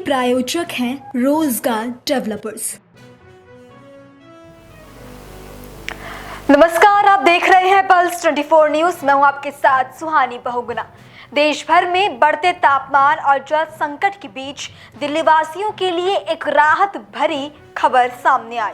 प्रायोजक हैं रोजगार डेवलपर्स। नमस्कार, आप देख रहे हैं पल्स 24 न्यूज। मैं हूं आपके साथ सुहानी बहुगुना। देश भर में बढ़ते तापमान और जल संकट के बीच दिल्ली वासियों के लिए एक राहत भरी खबर सामने आई।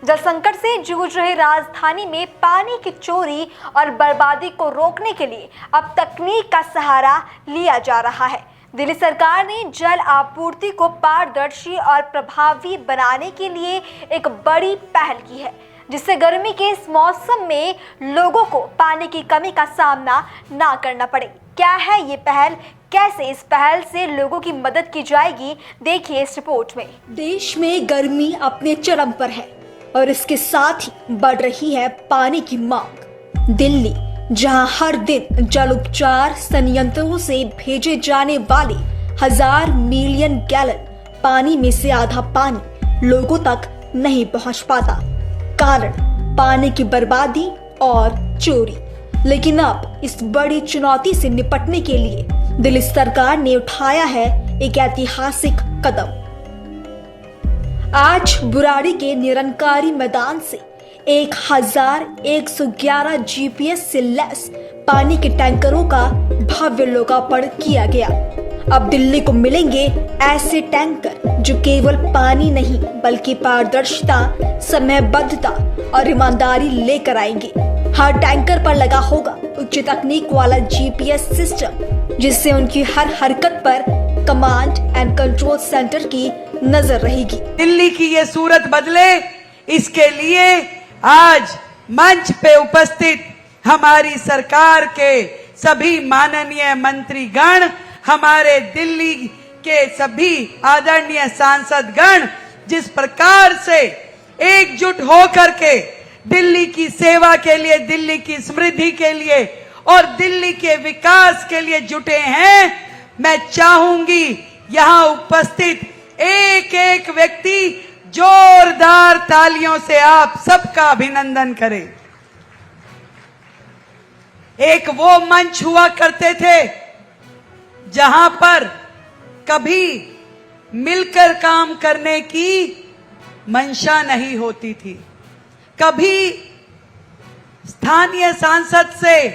जल संकट से जूझ रहे राजधानी में पानी की चोरी और बर्बादी को रोकने के लिए अब तकनीक का सहारा लिया जा रहा है। दिल्ली सरकार ने जल आपूर्ति को पारदर्शी और प्रभावी बनाने के लिए एक बड़ी पहल की है, जिससे गर्मी के इस मौसम में लोगों को पानी की कमी का सामना ना करना पड़े। क्या है ये पहल, कैसे इस पहल से लोगों की मदद की जाएगी, देखिए इस रिपोर्ट में। देश में गर्मी अपने चरम पर है और इसके साथ ही बढ़ रही है पानी की मांग। दिल्ली, जहां हर दिन जल उपचार संयंत्रों से भेजे जाने वाले 1000 मिलियन गैलन पानी में से आधा पानी लोगों तक नहीं पहुंच पाता, कारण पानी की बर्बादी और चोरी। लेकिन अब इस बड़ी चुनौती से निपटने के लिए दिल्ली सरकार ने उठाया है एक ऐतिहासिक कदम। आज बुराड़ी के निरंकारी मैदान से 1111 जीपीएस से लैस पानी के टैंकरों का भव्य लोकार्पण किया गया। अब दिल्ली को मिलेंगे ऐसे टैंकर जो केवल पानी नहीं बल्कि पारदर्शिता, समयबद्धता और ईमानदारी लेकर आएंगे। हर टैंकर पर लगा होगा उच्च तकनीक वाला जीपीएस सिस्टम, जिससे उनकी हर हरकत पर कमांड एंड कंट्रोल सेंटर की नजर रहेगी। दिल्ली की ये सूरत बदले, इसके लिए आज मंच पे उपस्थित हमारी सरकार के सभी माननीय मंत्रीगण, हमारे दिल्ली के सभी आदरणीय सांसदगण जिस प्रकार से एकजुट होकर के दिल्ली की सेवा के लिए, दिल्ली की समृद्धि के लिए और दिल्ली के विकास के लिए जुटे हैं, मैं चाहूंगी यहां उपस्थित एक एक व्यक्ति जोरदार तालियों से आप सबका अभिनंदन करे। एक वो मंच हुआ करते थे जहां पर कभी मिलकर काम करने की मंशा नहीं होती थी, कभी स्थानीय सांसद से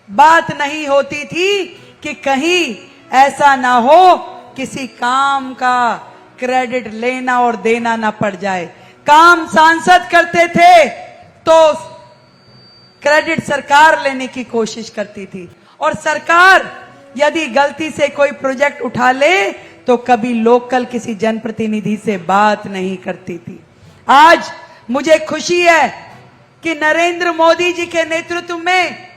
बात नहीं होती थी कि कहीं ऐसा ना हो किसी काम का क्रेडिट लेना और देना ना पड़ जाए। काम सांसद करते थे तो क्रेडिट सरकार लेने की कोशिश करती थी, और सरकार यदि गलती से कोई प्रोजेक्ट उठा ले तो कभी लोकल किसी जनप्रतिनिधि से बात नहीं करती थी। आज मुझे खुशी है कि नरेंद्र मोदी जी के नेतृत्व में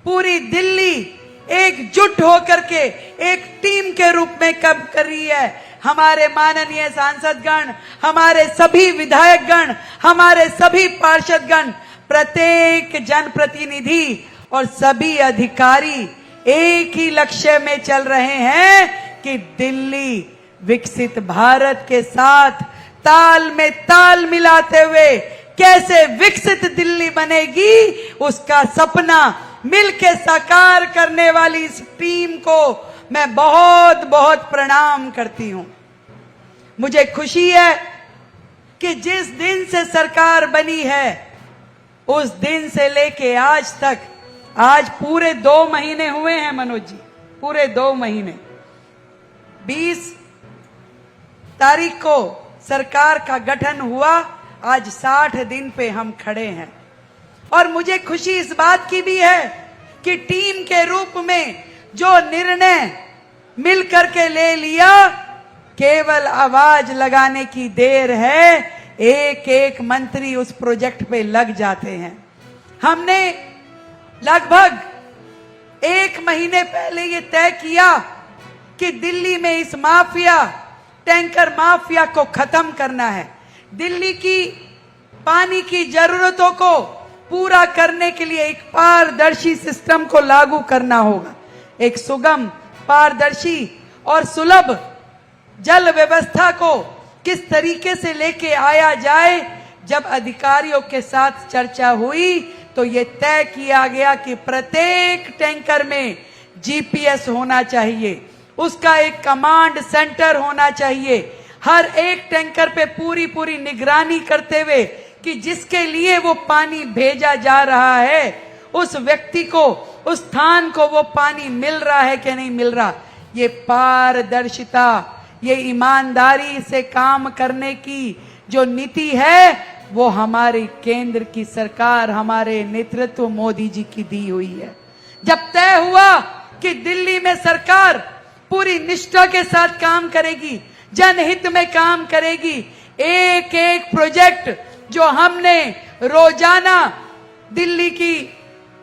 पूरी दिल्ली एकजुट होकर के एक टीम के रूप में काम कर रही है। हमारे माननीय सांसदगण, हमारे सभी विधायकगण, हमारे सभी पार्षदगण, प्रत्येक जनप्रतिनिधि और सभी अधिकारी एक ही लक्ष्य में चल रहे हैं कि दिल्ली विकसित भारत के साथ ताल में ताल मिलाते हुए कैसे विकसित दिल्ली बनेगी, उसका सपना मिलके साकार करने वाली इस टीम को मैं बहुत बहुत प्रणाम करती हूं। मुझे खुशी है कि जिस दिन से सरकार बनी है उस दिन से लेके आज तक, आज पूरे 2 महीने हुए हैं मनोज जी, पूरे 2 महीने। 20 तारीख को सरकार का गठन हुआ, आज 60 दिन पे हम खड़े हैं। और मुझे खुशी इस बात की भी है कि टीम के रूप में जो निर्णय मिलकर के ले लिया, केवल आवाज लगाने की देर है, एक एक मंत्री उस प्रोजेक्ट पे लग जाते हैं। हमने लगभग 1 महीने पहले ये तय किया कि दिल्ली में इस माफिया, टैंकर माफिया को खत्म करना है। दिल्ली की पानी की जरूरतों को पूरा करने के लिए एक पारदर्शी सिस्टम को लागू करना होगा। एक सुगम, पारदर्शी और सुलभ जल व्यवस्था को किस तरीके से लेके आया जाए, जब अधिकारियों के साथ चर्चा हुई तो ये तय किया गया कि प्रत्येक टैंकर में जीपीएस होना चाहिए। उसका एक कमांड सेंटर होना चाहिए, हर एक टैंकर पे पूरी पूरी निगरानी करते हुए कि जिसके लिए वो पानी भेजा जा रहा है उस व्यक्ति को, उस स्थान को वो पानी मिल रहा है कि नहीं मिल रहा। ये पारदर्शिता, ये ईमानदारी से काम करने की जो नीति है वो हमारी केंद्र की सरकार, हमारे नेतृत्व मोदी जी की दी हुई है। जब तय हुआ कि दिल्ली में सरकार पूरी निष्ठा के साथ काम करेगी, जनहित में काम करेगी, एक एक प्रोजेक्ट जो हमने रोजाना दिल्ली की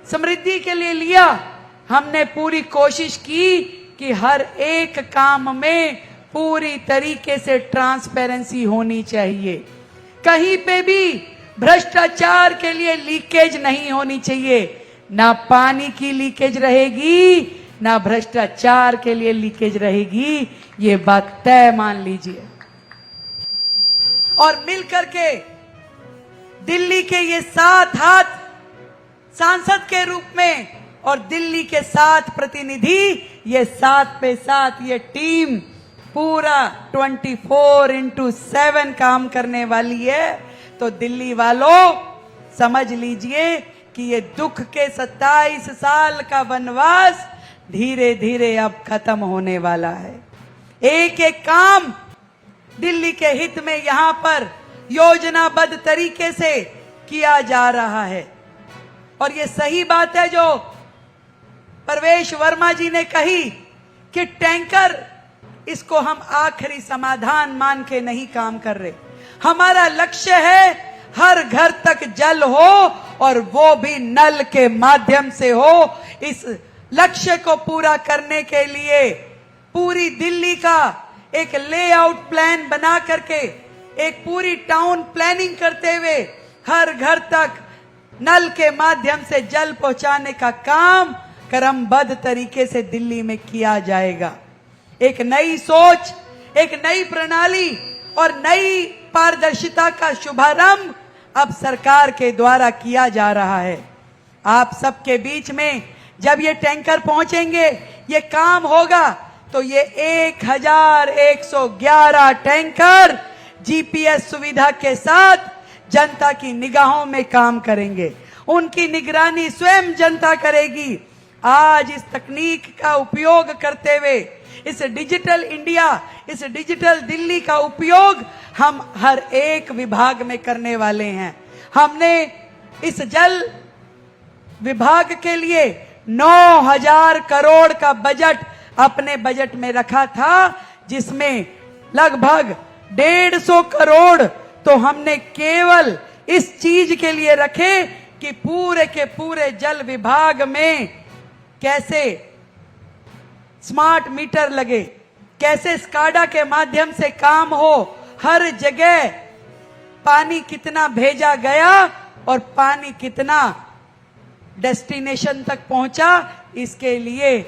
समृद्धि के लिए लिया, हमने पूरी कोशिश की कि हर एक काम में पूरी तरीके से ट्रांसपेरेंसी होनी चाहिए। कहीं पे भी भ्रष्टाचार के लिए लीकेज नहीं होनी चाहिए। ना पानी की लीकेज रहेगी, ना भ्रष्टाचार के लिए लीकेज रहेगी, ये बात तय मान लीजिए। और मिलकर के दिल्ली के ये 7 हाथ सांसद के रूप में और दिल्ली के 7 प्रतिनिधि, ये 7 पे 7 ये टीम पूरा 24/7 काम करने वाली है। तो दिल्ली वालों समझ लीजिए कि ये दुख के 27 साल का वनवास धीरे धीरे अब खत्म होने वाला है। एक एक काम दिल्ली के हित में यहां पर योजनाबद्ध तरीके से किया जा रहा है। और ये सही बात है जो परवेश वर्मा जी ने कही कि टैंकर, इसको हम आखिरी समाधान मान के नहीं काम कर रहे। हमारा लक्ष्य है हर घर तक जल हो और वो भी नल के माध्यम से हो। इस लक्ष्य को पूरा करने के लिए पूरी दिल्ली का एक लेआउट प्लान बना करके, एक पूरी टाउन प्लानिंग करते हुए हर घर तक नल के माध्यम से जल पहुंचाने का काम क्रमबद्ध तरीके से दिल्ली में किया जाएगा। एक नई सोच, एक नई प्रणाली और नई पारदर्शिता का शुभारंभ अब सरकार के द्वारा किया जा रहा है। आप सबके बीच में जब ये टैंकर पहुंचेंगे, ये काम होगा, तो ये 1111 टैंकर जीपीएस सुविधा के साथ जनता की निगाहों में काम करेंगे। उनकी निगरानी स्वयं जनता करेगी। आज इस तकनीक का उपयोग करते हुए, इस डिजिटल इंडिया, इस डिजिटल दिल्ली का उपयोग हम हर एक विभाग में करने वाले हैं। हमने इस जल विभाग के लिए 9,000 करोड़ का बजट अपने बजट में रखा था, जिसमें लगभग 150 करोड़ तो हमने केवल इस चीज के लिए रखे कि पूरे के पूरे जल विभाग में कैसे स्मार्ट मीटर लगे, कैसे स्काडा के माध्यम से काम हो, हर जगह पानी कितना भेजा गया और पानी कितना डेस्टिनेशन तक पहुंचा, इसके लिए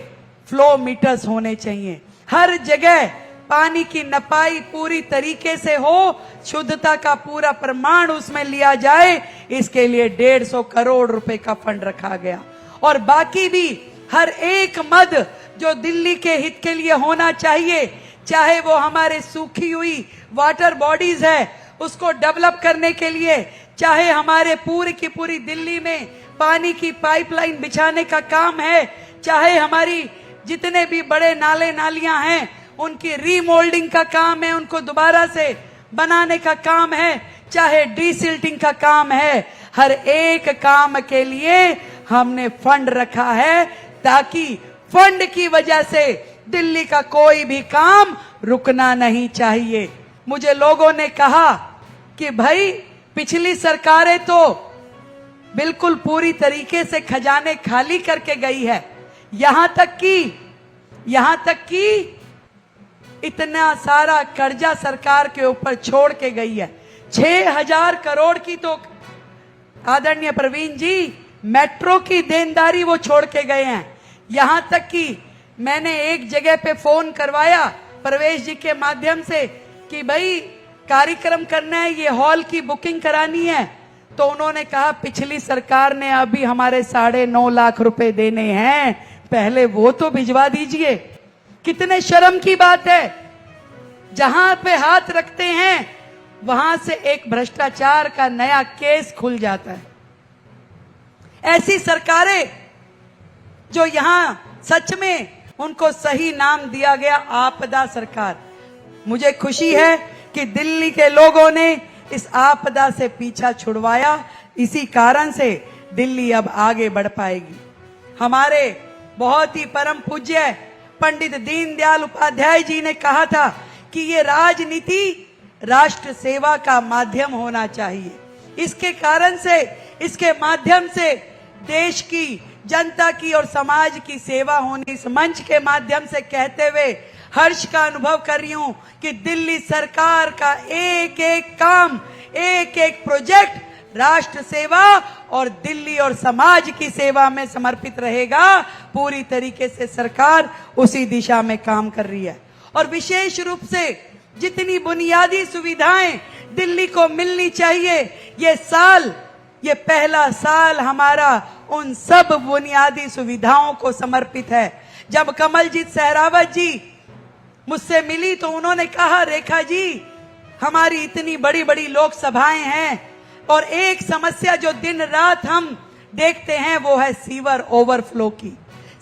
फ्लो मीटर्स होने चाहिए। हर जगह पानी की नपाई पूरी तरीके से हो, शुद्धता का पूरा प्रमाण उसमें लिया जाए, इसके लिए 150 करोड़ रुपए का फंड रखा गया। और बाकी भी हर एक मद जो दिल्ली के हित के लिए होना चाहिए, चाहे वो हमारे सूखी हुई वाटर बॉडीज है उसको डेवलप करने के लिए, चाहे हमारे पूरी की पूरी दिल्ली में पानी की पाइपलाइन बिछाने का काम है, चाहे हमारी जितने भी बड़े नाले नालियां हैं उनकी रीमोल्डिंग का काम है, उनको दोबारा से बनाने का काम है, चाहे डीसिल्टिंग का काम है, हर एक काम के लिए हमने फंड रखा है, ताकि फंड की वजह से दिल्ली का कोई भी काम रुकना नहीं चाहिए। मुझे लोगों ने कहा कि भाई पिछली सरकारें तो बिल्कुल पूरी तरीके से खजाने खाली करके गई है, यहां तक कि इतना सारा कर्जा सरकार के ऊपर छोड़ के गई है। 6,000 करोड़ की तो आदरणीय प्रवीण जी मेट्रो की देनदारी वो छोड़ के गए हैं। यहां तक कि मैंने एक जगह पे फोन करवाया परवेश जी के माध्यम से कि भाई कार्यक्रम करना है, ये हॉल की बुकिंग करानी है, तो उन्होंने कहा पिछली सरकार ने अभी हमारे 9.5 लाख रुपए देने हैं, पहले वो तो भिजवा दीजिए। कितने शर्म की बात है, जहां पे हाथ रखते हैं वहां से एक भ्रष्टाचार का नया केस खुल जाता है। ऐसी सरकारें जो यहां सच में उनको सही नाम दिया गया आपदा सरकार। मुझे खुशी है कि दिल्ली के लोगों ने इस आपदा से पीछा छुड़वाया, इसी कारण से दिल्ली अब आगे बढ़ पाएगी। हमारे बहुत ही परम पूज्य पंडित दीनदयाल उपाध्याय जी ने कहा था कि ये राजनीति राष्ट्र सेवा का माध्यम होना चाहिए। इसके कारण से, इसके माध्यम से देश की, जनता की और समाज की सेवा होनी। इस मंच के माध्यम से कहते हुए हर्ष का अनुभव कर रही हूं कि दिल्ली सरकार का एक एक काम, एक एक प्रोजेक्ट राष्ट्र सेवा और दिल्ली और समाज की सेवा में समर्पित रहेगा। पूरी तरीके से सरकार उसी दिशा में काम कर रही है। और विशेष रूप से जितनी बुनियादी सुविधाएं दिल्ली को मिलनी चाहिए, ये पहला साल हमारा उन सब बुनियादी सुविधाओं को समर्पित है। जब कमलजीत सहरावत जी मुझसे मिली तो उन्होंने कहा, रेखा जी हमारी इतनी बड़ी बड़ी लोकसभाएं हैं और एक समस्या जो दिन रात हम देखते हैं वो है सीवर ओवरफ्लो की।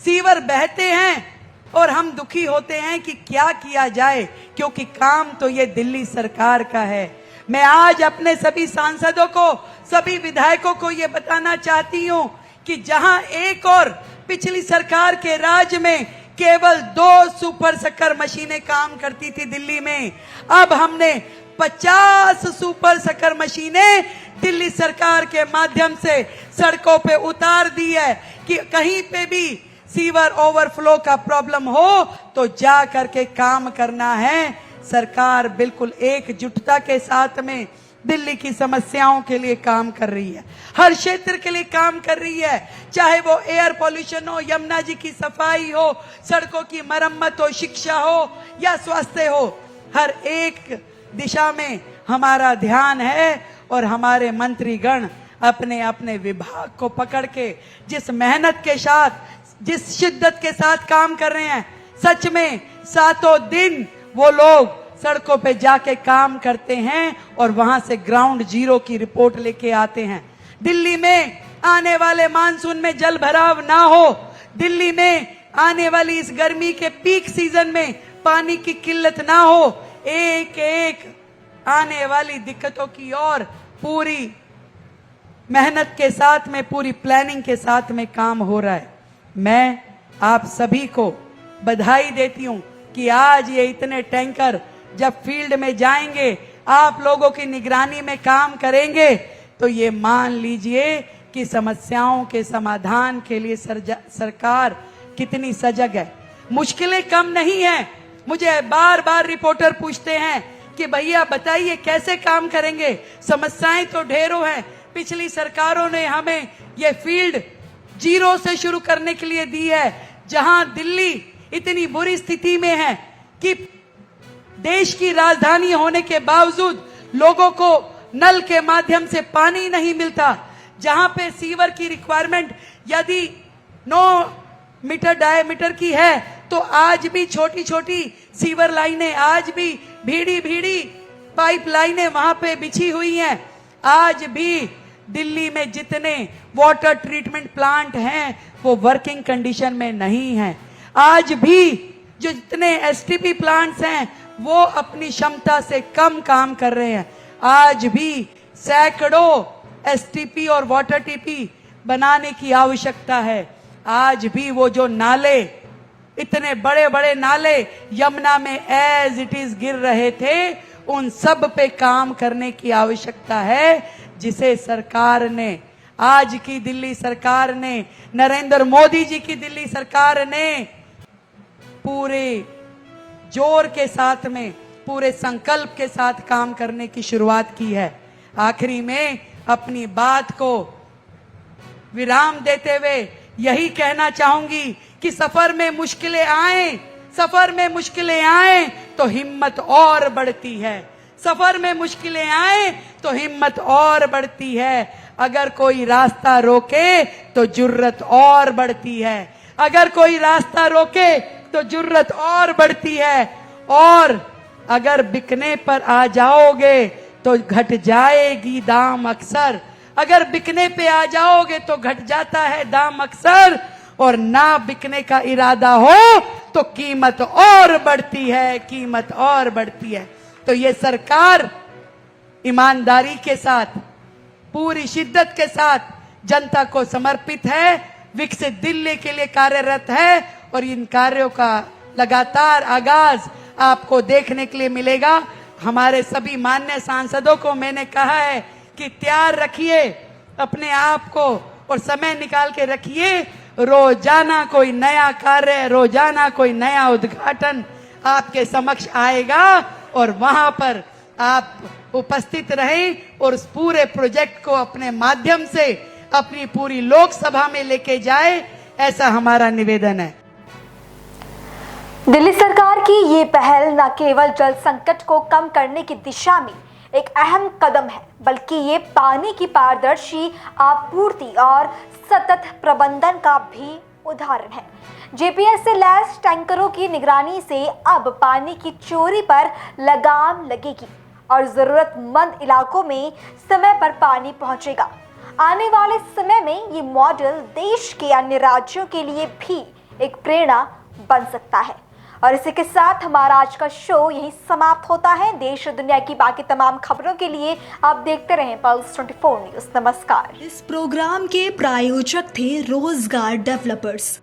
सीवर बहते हैं और हम दुखी होते हैं कि क्या किया जाए, क्योंकि काम तो ये दिल्ली सरकार का है। मैं आज अपने सभी सांसदों को, सभी विधायकों को ये बताना चाहती हूं कि जहां एक और पिछली सरकार के राज में केवल 2 सुपर शक्कर मशीनें काम करती थी दिल्ली में, अब हमने 50 सुपर शक्कर मशीनें दिल्ली सरकार के माध्यम से सड़कों पे उतार दी है कि कहीं पे भी सीवर ओवरफ्लो का प्रॉब्लम हो तो जा करके काम करना है। सरकार बिल्कुल एकजुटता के साथ में दिल्ली की समस्याओं के लिए काम कर रही है, हर क्षेत्र के लिए काम कर रही है, चाहे वो एयर पोल्यूशन हो, यमुना जी की सफाई हो, सड़कों की मरम्मत हो, शिक्षा हो या स्वास्थ्य हो। हर एक दिशा में हमारा ध्यान है और हमारे मंत्रीगण अपने अपने विभाग को पकड़ के जिस मेहनत के साथ, जिस शिद्दत के साथ काम कर रहे हैं, सच में 7 दिन वो लोग सड़कों पे जाके काम करते हैं और वहां से ग्राउंड जीरो की रिपोर्ट लेके आते हैं। दिल्ली में आने वाले मानसून में जल भराव ना हो, दिल्ली में आने वाली इस गर्मी के पीक सीजन में पानी की किल्लत ना हो, एक एक आने वाली दिक्कतों की ओर पूरी मेहनत के साथ में, पूरी प्लानिंग के साथ में काम हो रहा है। मैं आप सभी को बधाई देती हूं कि आज ये इतने टैंकर जब फील्ड में जाएंगे, आप लोगों की निगरानी में काम करेंगे, तो ये मान लीजिए कि समस्याओं के समाधान के लिए सरकार कितनी सजग है। मुश्किलें कम नहीं हैं। मुझे बार बार रिपोर्टर पूछते हैं कि भैया बताइए कैसे काम करेंगे, समस्याएं तो ढेरों हैं। पिछली सरकारों ने हमें ये फील्ड जीरो से शुरू करने के लिए दी है, जहां दिल्ली इतनी बुरी स्थिति में है कि देश की राजधानी होने के बावजूद लोगों को नल के माध्यम से पानी नहीं मिलता, जहां पे सीवर की रिक्वायरमेंट यदि 9 मीटर डायमीटर की है तो आज भी छोटी छोटी सीवर लाइनें, आज भी भीड़ी भीड़ी पाइप लाइनें वहां पे बिछी हुई हैं। आज भी दिल्ली में जितने वाटर ट्रीटमेंट प्लांट हैं वो वर्किंग कंडीशन में नहीं हैं। आज भी जो जितने एसटीपी प्लांट्स हैं वो अपनी क्षमता से कम काम कर रहे हैं। आज भी सैकड़ों एसटीपी और वाटर टीपी बनाने की आवश्यकता है। आज भी वो जो नाले, इतने बड़े बड़े नाले यमुना में एज इट इज गिर रहे थे, उन सब पे काम करने की आवश्यकता है, जिसे सरकार ने, आज की दिल्ली सरकार ने, नरेंद्र मोदी जी की दिल्ली सरकार ने पूरे जोर के साथ में, पूरे संकल्प के साथ काम करने की शुरुआत की है। आखिरी में अपनी बात को विराम देते हुए यही कहना चाहूंगी कि सफर में मुश्किलें आए तो हिम्मत और बढ़ती है। सफर में मुश्किलें आए तो हिम्मत और बढ़ती है। अगर कोई रास्ता रोके तो जुर्रत और बढ़ती है। अगर कोई रास्ता रोके तो जुर्रत और बढ़ती है, और अगर बिकने पर आ जाओगे तो घट जाएगी दाम अक्सर। अगर बिकने पे आ जाओगे तो घट जाता है दाम अक्सर, और ना बिकने का इरादा हो तो कीमत और बढ़ती है, कीमत और बढ़ती है। तो ये सरकार ईमानदारी के साथ, पूरी शिद्दत के साथ जनता को समर्पित है, विकसित दिल्ली के लिए कार्यरत है, और इन कार्यों का लगातार आगाज आपको देखने के लिए मिलेगा। हमारे सभी माननीय सांसदों को मैंने कहा है कि तैयार रखिए अपने आप को और समय निकाल के रखिए। रोजाना कोई नया कार्य, रोजाना कोई नया उद्घाटन आपके समक्ष आएगा, और वहां पर आप उपस्थित रहें और उस पूरे प्रोजेक्ट को अपने माध्यम से अपनी पूरी लोकसभा में लेके जाए, ऐसा हमारा निवेदन है। दिल्ली सरकार की ये पहल न केवल जल संकट को कम करने की दिशा में एक अहम कदम है, बल्कि ये पानी की पारदर्शी आपूर्ति और सतत प्रबंधन का भी उदाहरण है। जीपीएस से लैस टैंकरों की निगरानी से अब पानी की चोरी पर लगाम लगेगी और जरूरतमंद इलाकों में समय पर पानी पहुंचेगा। आने वाले समय में ये मॉडल देश के अन्य राज्यों के लिए भी एक प्रेरणा बन सकता है। और इसी के साथ हमारा आज का शो यहीं समाप्त होता है। देश और दुनिया की बाकी तमाम खबरों के लिए आप देखते रहें पल्स 24 न्यूज। नमस्कार। इस प्रोग्राम के प्रायोजक थे रोजगार डेवलपर्स।